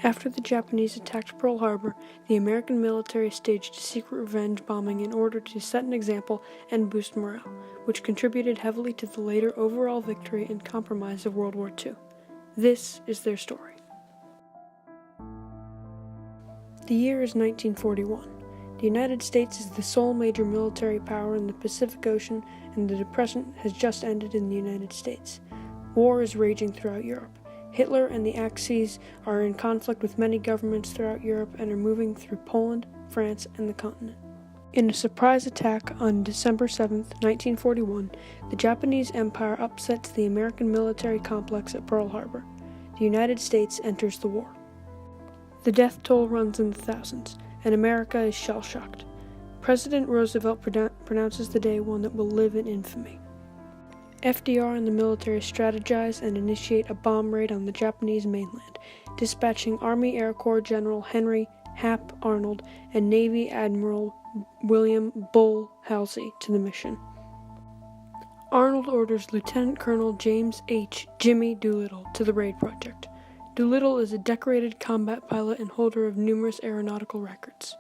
After the Japanese attacked Pearl Harbor, the American military staged a secret revenge bombing in order to set an example and boost morale, which contributed heavily to the later overall victory and compromise of World War II. This is their story. The year is 1941. The United States is the sole major military power in the Pacific Ocean, and the Depression has just ended in the United States. War is raging throughout Europe. Hitler and the Axis are in conflict with many governments throughout Europe and are moving through Poland, France, and the continent. In a surprise attack on December 7, 1941, the Japanese Empire upsets the American military complex at Pearl Harbor. The United States enters the war. The death toll runs in the thousands, and America is shell-shocked. President Roosevelt pronounces the day one that will live in infamy. FDR and the military strategize and initiate a bomb raid on the Japanese mainland, dispatching Army Air Corps General Henry Hap Arnold and Navy Admiral William Bull Halsey to the mission. Arnold orders Lieutenant Colonel James H. Jimmy Doolittle to the raid project. Doolittle is a decorated combat pilot and holder of numerous aeronautical records.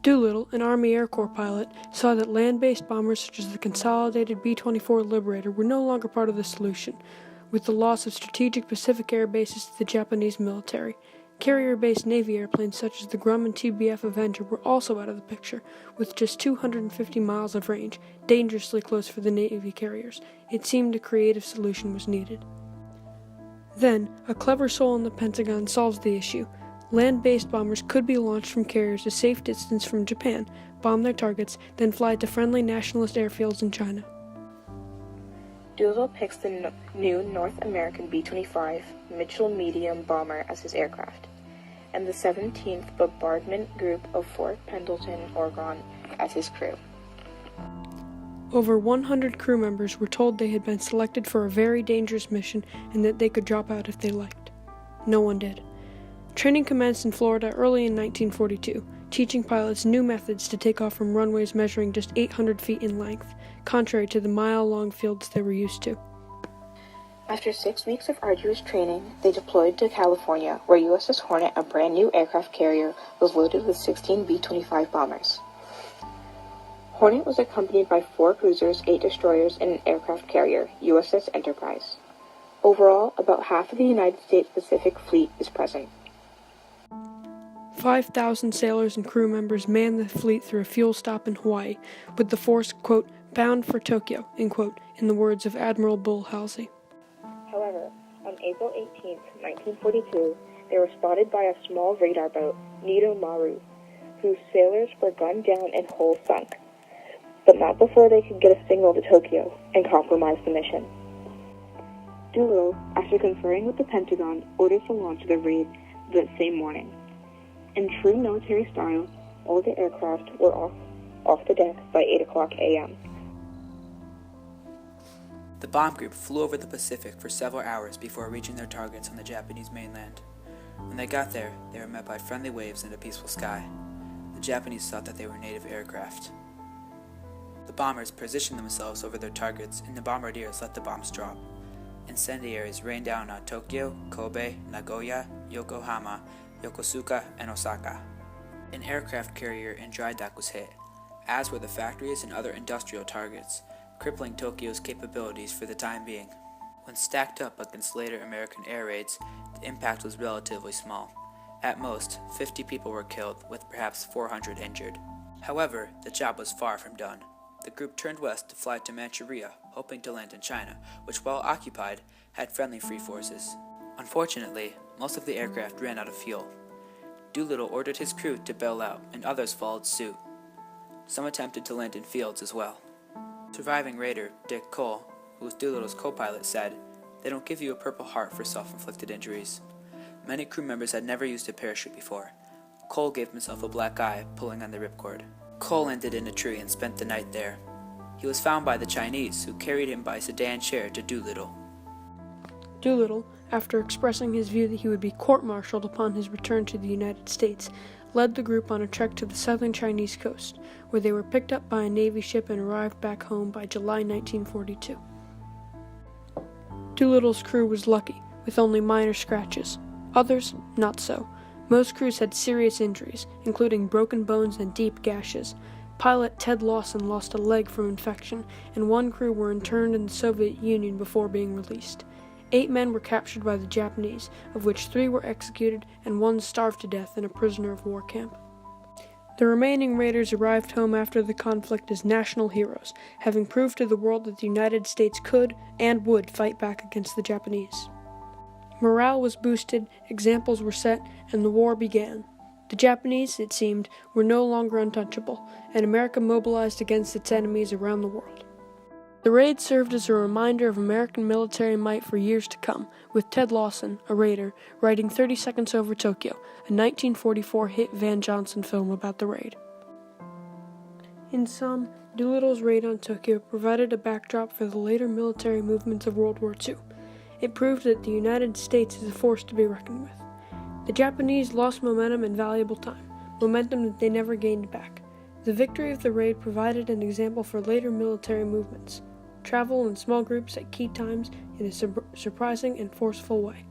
Doolittle, an Army Air Corps pilot, saw that land-based bombers such as the consolidated B-24 Liberator were no longer part of the solution, with the loss of strategic Pacific air bases to the Japanese military. Carrier-based Navy airplanes such as the Grumman TBF Avenger were also out of the picture, with just 250 miles of range, dangerously close for the Navy carriers. It seemed a creative solution was needed. Then, a clever soul in the Pentagon solves the issue. Land-based bombers could be launched from carriers a safe distance from Japan, bomb their targets, then fly to friendly nationalist airfields in China. Doolittle picks the new North American B-25 Mitchell medium bomber as his aircraft, and the 17th Bombardment Group of Fort Pendleton, Oregon, as his crew. Over 100 crew members were told they had been selected for a very dangerous mission and that they could drop out if they liked. No one did. Training commenced in Florida early in 1942, teaching pilots new methods to take off from runways measuring just 800 feet in length, contrary to the mile-long fields they were used to. After 6 weeks of arduous training, they deployed to California, where USS Hornet, a brand-new aircraft carrier, was loaded with 16 B-25 bombers. Hornet was accompanied by 4 cruisers, 8 destroyers, and an aircraft carrier, USS Enterprise. Overall, about half of the United States Pacific Fleet is present. 5,000 sailors and crew members manned the fleet through a fuel stop in Hawaii, with the force, quote, bound for Tokyo, end quote, in the words of Admiral Bull Halsey. However, on April 18, 1942, they were spotted by a small radar boat, Nido Maru, whose sailors were gunned down and hull sunk, but not before they could get a signal to Tokyo and compromise the mission. Doolittle, after conferring with the Pentagon, orders the launch of the raid that same morning. In true military style, all the aircraft were off the deck by 8 o'clock a.m. The bomb group flew over the Pacific for several hours before reaching their targets on the Japanese mainland. When they got there, they were met by friendly waves and a peaceful sky. The Japanese thought that they were native aircraft. The bombers positioned themselves over their targets, and the bombardiers let the bombs drop. Incendiaries rained down on Tokyo, Kobe, Nagoya, Yokohama, Yokosuka, and Osaka. An aircraft carrier in dry dock was hit, as were the factories and other industrial targets, crippling Tokyo's capabilities for the time being. When stacked up against later American air raids, the impact was relatively small. At most, 50 people were killed, with perhaps 400 injured. However, the job was far from done. The group turned west to fly to Manchuria, hoping to land in China, which, while occupied, had friendly free forces. Unfortunately, most of the aircraft ran out of fuel. Doolittle ordered his crew to bail out, and others followed suit. Some attempted to land in fields as well. Surviving raider Dick Cole, who was Doolittle's co-pilot, said, "They don't give you a Purple Heart for self-inflicted injuries." Many crew members had never used a parachute before. Cole gave himself a black eye, pulling on the ripcord. Cole landed in a tree and spent the night there. He was found by the Chinese, who carried him by sedan chair to Doolittle. Doolittle, after expressing his view that he would be court-martialed upon his return to the United States, led the group on a trek to the southern Chinese coast, where they were picked up by a Navy ship and arrived back home by July 1942. Doolittle's crew was lucky, with only minor scratches. Others, not so. Most crews had serious injuries, including broken bones and deep gashes. Pilot Ted Lawson lost a leg from infection, and one crew were interned in the Soviet Union before being released. 8 men were captured by the Japanese, of which 3 were executed and 1 starved to death in a prisoner of war camp. The remaining raiders arrived home after the conflict as national heroes, having proved to the world that the United States could and would fight back against the Japanese. Morale was boosted, examples were set, and the war began. The Japanese, it seemed, were no longer untouchable, and America mobilized against its enemies around the world. The raid served as a reminder of American military might for years to come, with Ted Lawson, a raider, writing 30 Seconds Over Tokyo, a 1944 hit Van Johnson film about the raid. In sum, Doolittle's raid on Tokyo provided a backdrop for the later military movements of World War II. It proved that the United States is a force to be reckoned with. The Japanese lost momentum and valuable time, momentum that they never gained back. The victory of the raid provided an example for later military movements. Travel in small groups at key times in a surprising and forceful way.